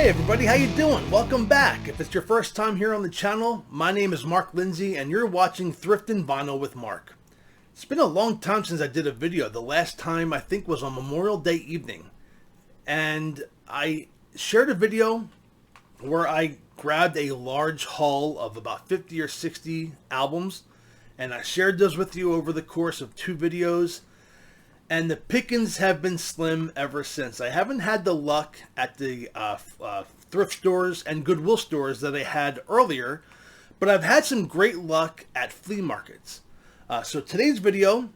Hey everybody, how you doing? Welcome back. If it's your first time here on the channel, my name is Mark Lindsay and you're watching Thriftin Vinyl with Mark. It's been a long time since I did a video. The last time I think was on Memorial Day evening. And I shared a video where I grabbed a large haul of about 50 or 60 albums and I shared those with you over the course of 2 videos. And the pickings have been slim ever since. I haven't had the luck at the thrift stores and Goodwill stores that I had earlier, but I've had some great luck at flea markets. So today's video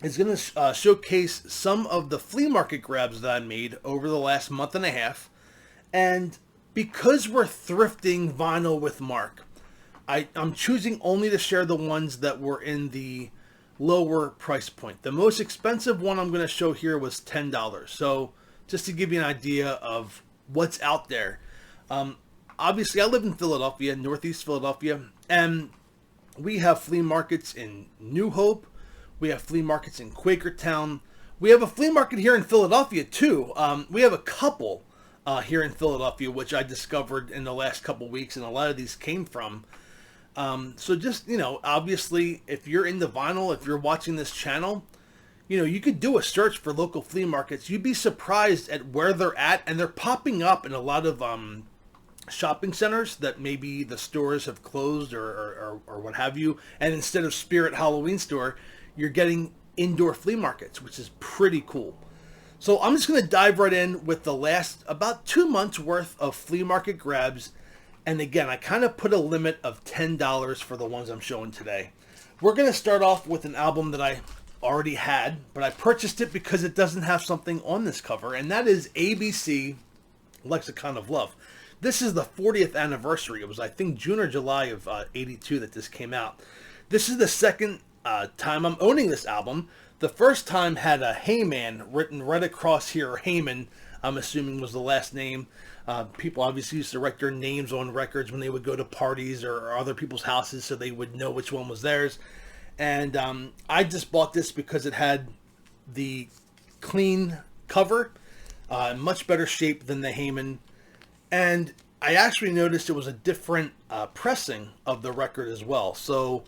is going to showcase some of the flea market grabs that I made over the last month and a half. And because we're thrifting vinyl with Mark, I'm choosing only to share the ones that were in the lower price point. The most expensive one I'm going to show here was $10. So just to give you an idea of what's out there. Obviously I live in Philadelphia, Northeast Philadelphia, and we have flea markets in New Hope. We have flea markets in Quakertown. We have a flea market here in Philadelphia too. We have a couple here in Philadelphia, which I discovered in the last couple weeks, and a lot of these came from. So just, obviously, if you're into vinyl, if you're watching this channel, you could do a search for local flea markets. You'd be surprised at where they're at, and they're popping up in a lot of shopping centers that maybe the stores have closed or what have you. And instead of Spirit Halloween store, you're getting indoor flea markets, which is pretty cool. So I'm just going to dive right in with the last about 2 months worth of flea market grabs. And again, I kind of put a limit of $10 for the ones I'm showing today. We're going to start off with an album that I already had, but I purchased it because it doesn't have something on this cover, and that is ABC Lexicon of Love. This is the 40th anniversary. It was, I think, June or July of 82 that this came out. This is the second time I'm owning this album. The first time had a Heyman written right across here. Heyman, I'm assuming, was the last name. People obviously used to write their names on records when they would go to parties or other people's houses so they would know which one was theirs. And I just bought this because it had the clean cover, much better shape than the Heyman. And I actually noticed it was a different pressing of the record as well. So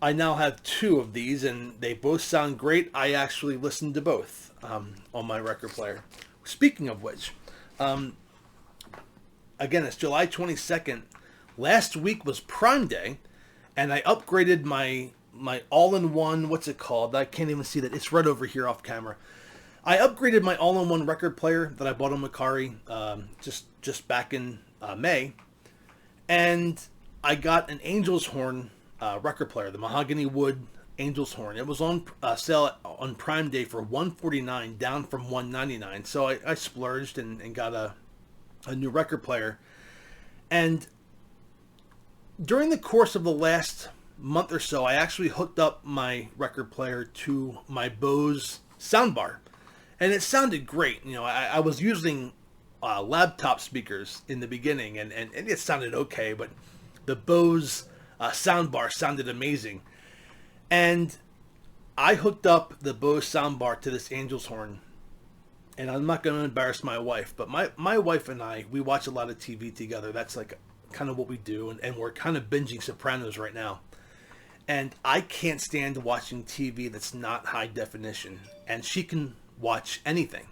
I now have 2 of these and they both sound great. I actually listened to both on my record player. Speaking of which, again, it's July 22nd. Last week was Prime Day, and I upgraded my all-in-one, what's it called? I can't even see that. It's right over here off camera. I upgraded my all-in-one record player that I bought on Macari just back in May, and I got an Angel's Horn record player, the mahogany wood Angel's Horn. It was on sale on Prime Day for $149, down from $199. So I splurged and got a new record player. And during the course of the last month or so, I actually hooked up my record player to my Bose soundbar, and it sounded great. I was using laptop speakers in the beginning, and it sounded okay, but the Bose soundbar sounded amazing. And I hooked up the Bose soundbar to this Angel's Horn. And I'm not going to embarrass my wife, but my wife and I, we watch a lot of TV together. That's like kind of what we do. And we're kind of binging Sopranos right now. And I can't stand watching TV that's not high definition. And she can watch anything.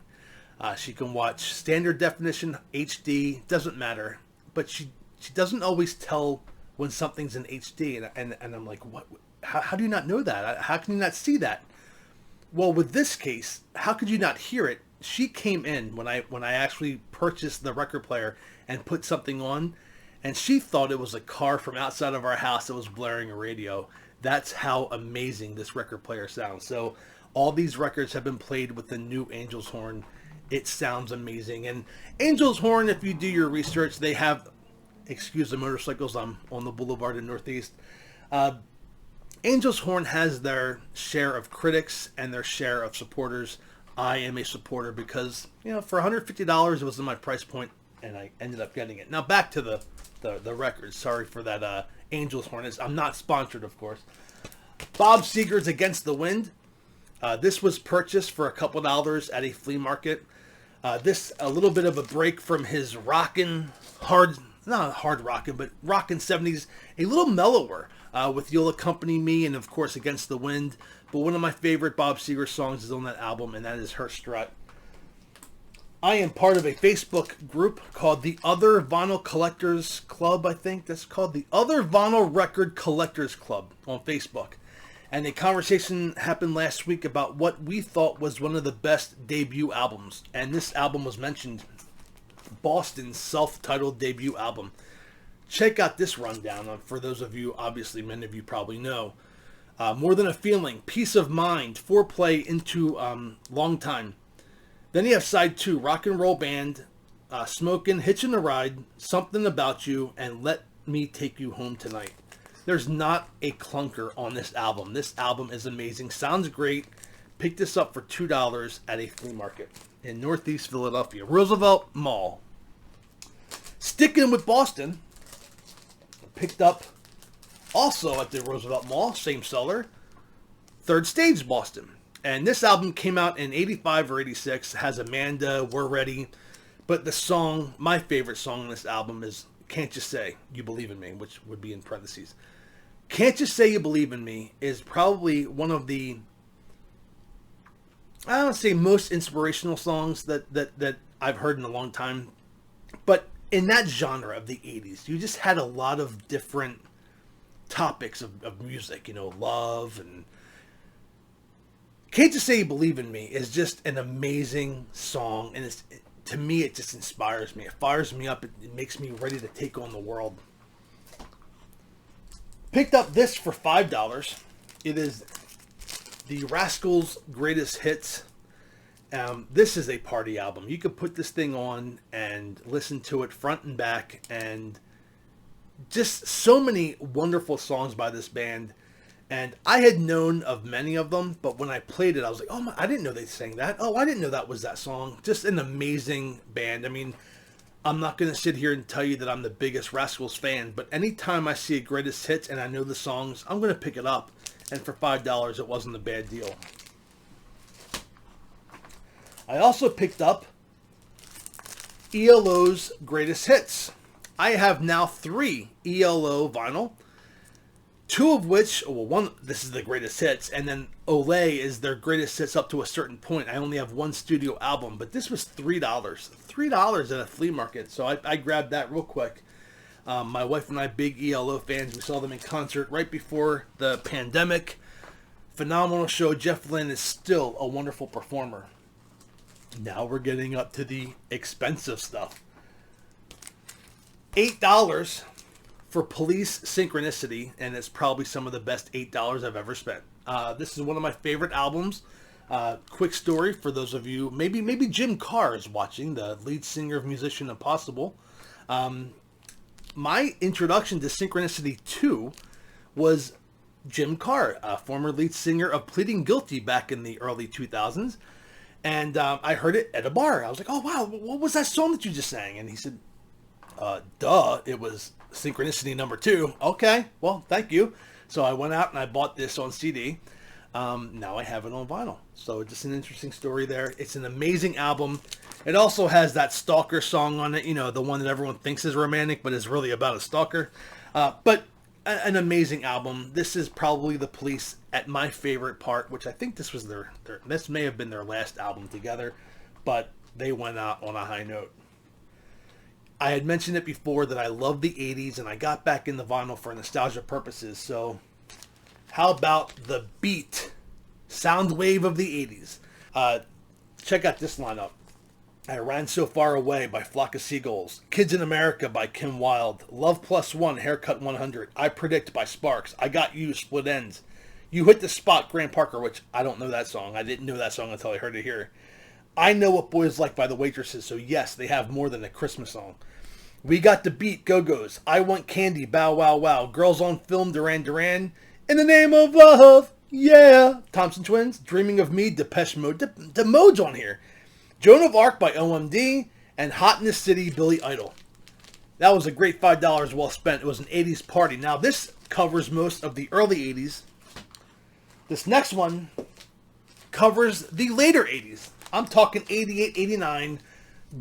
She can watch standard definition, HD, doesn't matter. But she doesn't always tell when something's in HD. And I'm like, what? How do you not know that? How can you not see that? Well, with this case, how could you not hear it? She came in when I actually purchased the record player and put something on, and she thought it was a car from outside of our house that was blaring a radio. That's how amazing this record player sounds. So all these records have been played with the new Angel's Horn. It sounds amazing. And Angel's Horn, if you do your research, they have, excuse the motorcycles, I'm on the boulevard in Northeast. Angel's Horn has their share of critics and their share of supporters. I am a supporter because, for $150 it was in my price point and I ended up getting it. Now back to the records. Sorry for that Angel's Horn. I'm not sponsored, of course. Bob Seger's Against the Wind. This was purchased for a couple dollars at a flea market. This a little bit of a break from his not hard rockin', but rockin' 70s, a little mellower with You'll Accompany Me and, of course, Against the Wind. But one of my favorite Bob Seger songs is on that album, and that is Her Strut. I am part of a Facebook group called the Other Vinyl Collectors Club, I think that's called. The Other Vinyl Record Collectors Club on Facebook. And a conversation happened last week about what we thought was one of the best debut albums. And this album was mentioned, Boston's self-titled debut album. Check out this rundown. For those of you, obviously many of you probably know. More Than a Feeling, Peace of Mind, Foreplay into Long Time. Then you have side 2, Rock and Roll Band, Smokin', Hitchin' a Ride, Something About You, and Let Me Take You Home Tonight. There's not a clunker on this album. This album is amazing. Sounds great. Picked this up for $2 at a flea market in Northeast Philadelphia, Roosevelt Mall. Sticking with Boston, picked up also at the Roosevelt Mall, same seller, Third Stage Boston. And this album came out in 85 or 86, has Amanda, We're Ready. But the song, my favorite song on this album is Can't You Say You Believe in Me, which would be in parentheses. Can't You Say You Believe in Me is probably one of the, I don't say most inspirational songs that I've heard in a long time. But in that genre of the 80s, you just had a lot of different topics of music, you know, love and... Can't You Say You Believe in Me is just an amazing song, and to me, it just inspires me. It fires me up. It makes me ready to take on the world. Picked up this for $5. It is the Rascals' Greatest Hits. This is a party album. You could put this thing on and listen to it front and back, and just so many wonderful songs by this band. And I had known of many of them, but when I played it, I was like, oh, I didn't know they sang that. Oh, I didn't know that was that song. Just an amazing band. I mean, I'm not going to sit here and tell you that I'm the biggest Rascals fan, but anytime I see a Greatest Hits and I know the songs, I'm going to pick it up. And for $5, it wasn't a bad deal. I also picked up ELO's Greatest Hits. I have now 3 ELO vinyl. 2 of which, well, one, this is the Greatest Hits, and then Olay is their Greatest Hits up to a certain point. I only have 1 studio album, but this was $3. $3 at a flea market, so I grabbed that real quick. My wife and I, big ELO fans. We saw them in concert right before the pandemic. Phenomenal show. Jeff Lynne is still a wonderful performer. Now we're getting up to the expensive stuff. $8 for Police Synchronicity, and it's probably some of the best $8 I've ever spent. This is one of my favorite albums. Quick story for those of you, maybe Jim Carr is watching, the lead singer of Musician Impossible. My introduction to Synchronicity 2 was Jim Carr, former lead singer of Pleading Guilty back in the early 2000s. And I heard it at a bar. I was like, oh, wow, what was that song that you just sang? And he said, duh, it was Synchronicity number 2. Okay, well, thank you. So I went out and I bought this on CD. Now I have it on vinyl. So just an interesting story there. It's an amazing album. It also has that stalker song on it, you know, the one that everyone thinks is romantic, but is really about a stalker. But an amazing album. This is probably the Police at my favorite part, which I think this was this may have been their last album together, but they went out on a high note. I had mentioned it before that I love the 80s, and I got back in the vinyl for nostalgia purposes. So how about the Beat sound wave of the 80s? Check out this lineup. I Ran So Far Away by Flock of Seagulls, Kids in America by Kim Wilde, Love Plus One, Haircut 100, I Predict by Sparks, I Got You, Split Ends, You Hit the Spot, Graham Parker, which I don't know that song. I didn't know that song until I heard it here. I Know What Boys Like by the Waitresses, so yes, they have more than a Christmas song. We Got the Beat, Go-Go's, I Want Candy, Bow Wow Wow, Girls on Film, Duran Duran, In the Name of Love, yeah, Thompson Twins, Dreaming of Me, Depeche Mode, the Mode's on here, Joan of Arc by OMD, and Hot in the City, Billy Idol. That was a great $5 well spent. It was an 80s party. Now this covers most of the early 80s. This next one covers the later 80s. I'm talking 88, 89.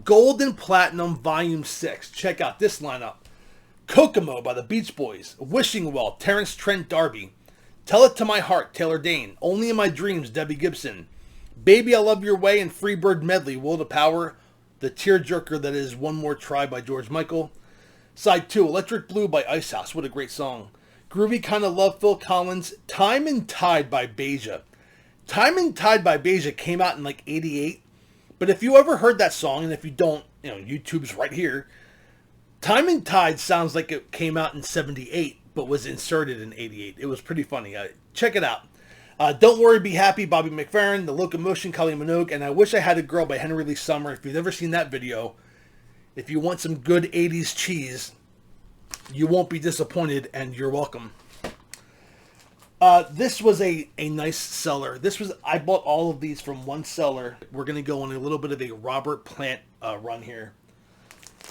Gold and Platinum Volume 6. Check out this lineup. Kokomo by the Beach Boys. Wishing Well, Terrence Trent D'Arby. Tell It to My Heart, Taylor Dane. Only in My Dreams, Debbie Gibson. Baby I Love Your Way and Freebird Medley, Will to Power. The Tearjerker That Is One More Try by George Michael. Side 2, Electric Blue by Icehouse. What a great song. Groovy Kind of Love, Phil Collins. Time and Tide by Beja. Time and Tide by Beja came out in like 88. But if you ever heard that song, and if you don't, YouTube's right here. Time and Tide sounds like it came out in 78, but was inserted in 88. It was pretty funny. Check it out. Don't Worry, Be Happy, Bobby McFerrin. The Locomotion, Kylie Minogue. And I Wish I Had a Girl by Henry Lee Summer. If you've never seen that video, if you want some good 80s cheese, you won't be disappointed, and you're welcome. This was a nice seller. I bought all of these from one seller. We're going to go on a little bit of a Robert Plant run here.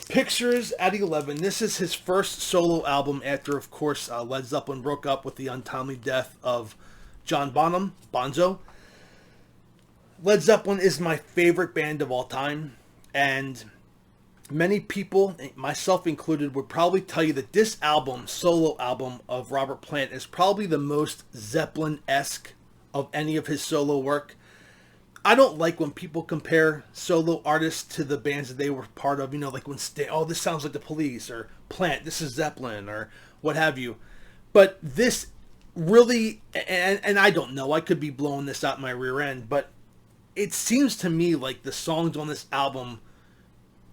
Pictures at 11. This is his first solo album after, of course, Led Zeppelin broke up with the untimely death of John Bonham, Bonzo. Led Zeppelin is my favorite band of all time, and many people, myself included, would probably tell you that this album, solo album of Robert Plant, is probably the most Zeppelin-esque of any of his solo work. I don't like when people compare solo artists to the bands that they were part of, like when this sounds like the Police, or Plant, this is Zeppelin, or what have you. But this really, and I don't know, I could be blowing this out my rear end, but it seems to me like the songs on this album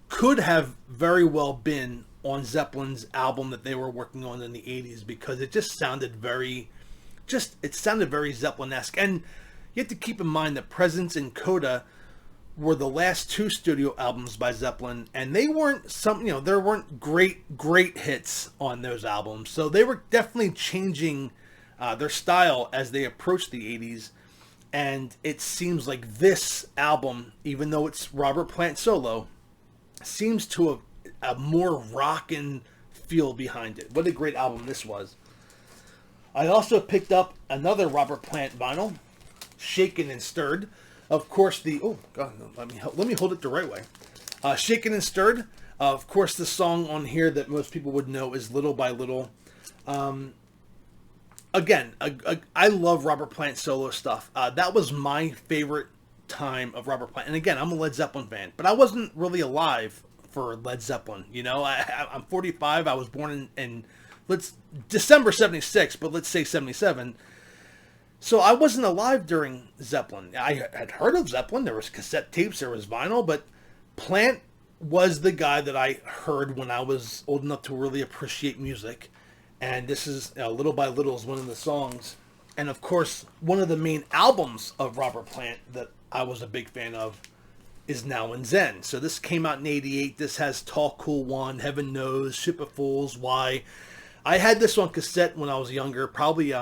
could have very well been on Zeppelin's album that they were working on in the 80s, because it just sounded very Zeppelin-esque. And you have to keep in mind that Presence and Coda were the last two studio albums by Zeppelin, and they weren't there weren't great hits on those albums. So they were definitely changing their style as they approached the 80s. And it seems like this album, even though it's Robert Plant solo, seems to have a more rockin' feel behind it. What a great album this was. I also picked up another Robert Plant vinyl, Shaken and Stirred. Of course, let me hold it the right way. Shaken and Stirred. Of course, the song on here that most people would know is Little by Little. Again, I love Robert Plant solo stuff. That was my favorite time of Robert Plant. And again, I'm a Led Zeppelin fan, but I wasn't really alive for Led Zeppelin. I'm 45. I was born in December 76, but let's say 77. So I wasn't alive during Zeppelin. I had heard of Zeppelin. There was cassette tapes, there was vinyl, but Plant was the guy that I heard when I was old enough to really appreciate music. And this is Little by Little is one of the songs. And of course, one of the main albums of Robert Plant that I was a big fan of is Now In Zen. So this came out in 88. This has Tall Cool One, Heaven Knows, Ship of Fools, Why. I had this on cassette when I was younger, probably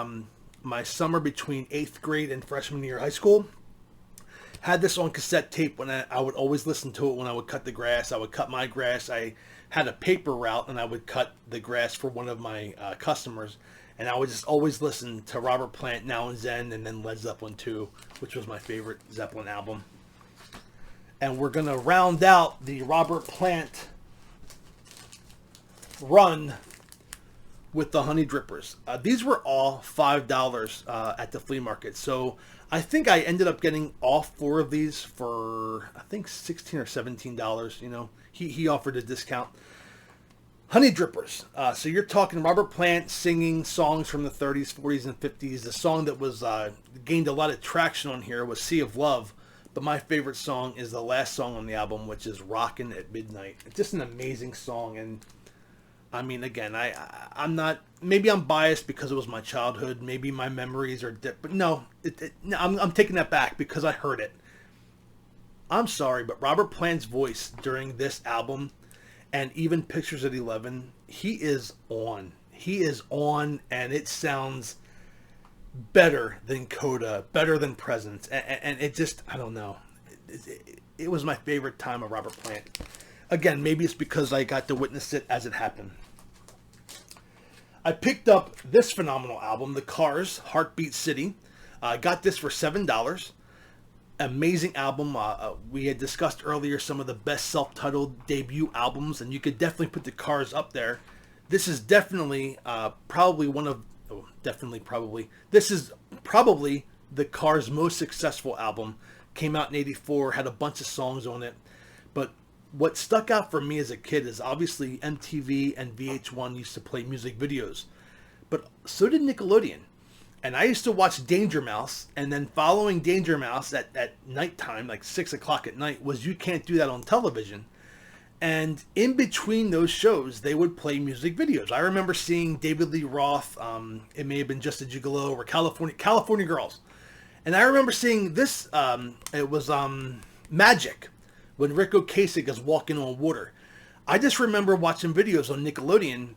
my summer between 8th grade and freshman year of high school. Had this on cassette tape when I would always listen to it when I would cut the grass. I would cut my grass. I had a paper route, and I would cut the grass for one of my customers. And I would just always listen to Robert Plant, Now In Zen, and then Led Zeppelin 2, which was my favorite Zeppelin album. And we're going to round out the Robert Plant run with the Honey Drippers. These were all $5 at the flea market. So I think I ended up getting all four of these for, I think, $16 or $17. He offered a discount. Honey Drippers. So you're talking Robert Plant singing songs from the 30s, 40s, and 50s. The song that was gained a lot of traction on here was Sea of Love. But my favorite song is the last song on the album, which is Rockin' at Midnight. It's just an amazing song. And I mean, again, I'm not, maybe I'm biased because it was my childhood. Maybe my memories are but no, I'm taking that back because I heard it. I'm sorry, but Robert Plant's voice during this album, and even Pictures at 11, he is on. He is on, and it sounds better than Coda, better than Presence. And it just, I don't know. It was my favorite time of Robert Plant. Again, maybe it's because I got to witness it as it happened. I picked up this phenomenal album, The Cars, Heartbeat City. I got this for $7. amazing album. We had discussed earlier some of the best self-titled debut albums, and you could definitely put the Cars up there. This is definitely probably this is probably the Cars' most successful album. Came out in '84, had a bunch of songs on it. But what stuck out for me as a kid is obviously MTV and VH1 used to play music videos. But so did Nickelodeon. And I used to watch Danger Mouse, and then following Danger Mouse at nighttime, like 6 o'clock at night, was You Can't Do That on Television. And in between those shows, they would play music videos. I remember seeing David Lee Roth, it may have been Just a Gigolo, or California Girls. And I remember seeing this, it was Magic, when Rick Ocasek is walking on water. I just remember watching videos on Nickelodeon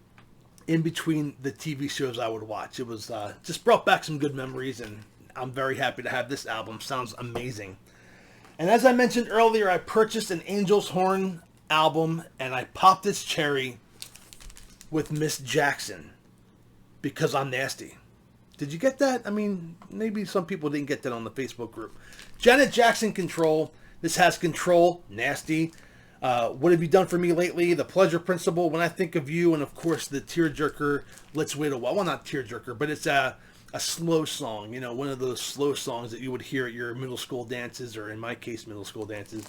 in between the TV shows I would watch. It was just brought back some good memories, and I'm very happy to have this album. Sounds amazing. And as I mentioned earlier, I purchased an Angel's Horn album, and I popped its cherry with Miss Jackson, because I'm nasty. Did you get that? I mean, maybe some people didn't get that on the Facebook group. Janet Jackson, Control. This has Control, Nasty. What Have You Done For Me Lately? The Pleasure Principle, When I Think of You, and of course the tearjerker, Let's Wait a While. Well, not tearjerker, but it's a slow song. You know, one of those slow songs that you would hear at your middle school dances, or in my case, middle school dances.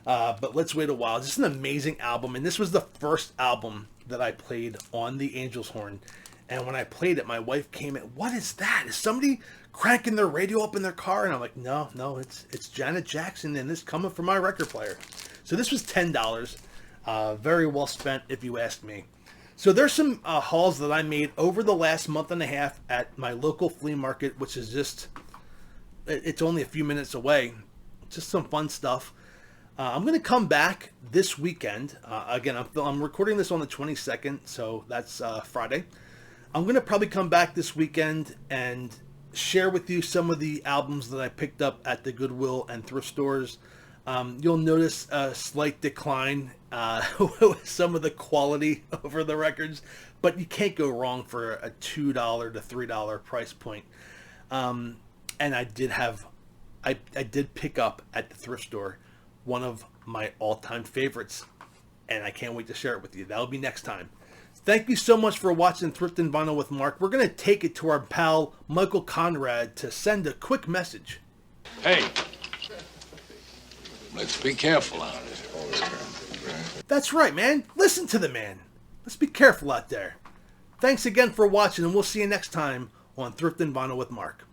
But Let's Wait a While. Just an amazing album, and this was the first album that I played on the Angel's Horn. And when I played it, my wife came in, what is that? Is somebody cranking their radio up in their car? And I'm like, no, it's Janet Jackson, and it's coming from my record player. So this was $10. Very well spent, if you ask me. So there's some hauls that I made over the last month and a half at my local flea market, which is just, it's only a few minutes away. Just some fun stuff. I'm going to come back this weekend. Again, I'm recording this on the 22nd, so that's Friday. I'm going to probably come back this weekend and share with you some of the albums that I picked up at the Goodwill and thrift stores. You'll notice a slight decline with some of the quality over the records, but you can't go wrong for a $2 to $3 price point. And I did pick up at the thrift store one of my all-time favorites, and I can't wait to share it with you. That'll be next time. Thank you so much for watching Thriftin' Vinyl with Mark. We're going to take it to our pal Michael Conrad to send a quick message. Hey, let's be careful out there. That's right, man. Listen to the man. Let's be careful out there. Thanks again for watching, and we'll see you next time on Thriftin' Vinyl with Mark.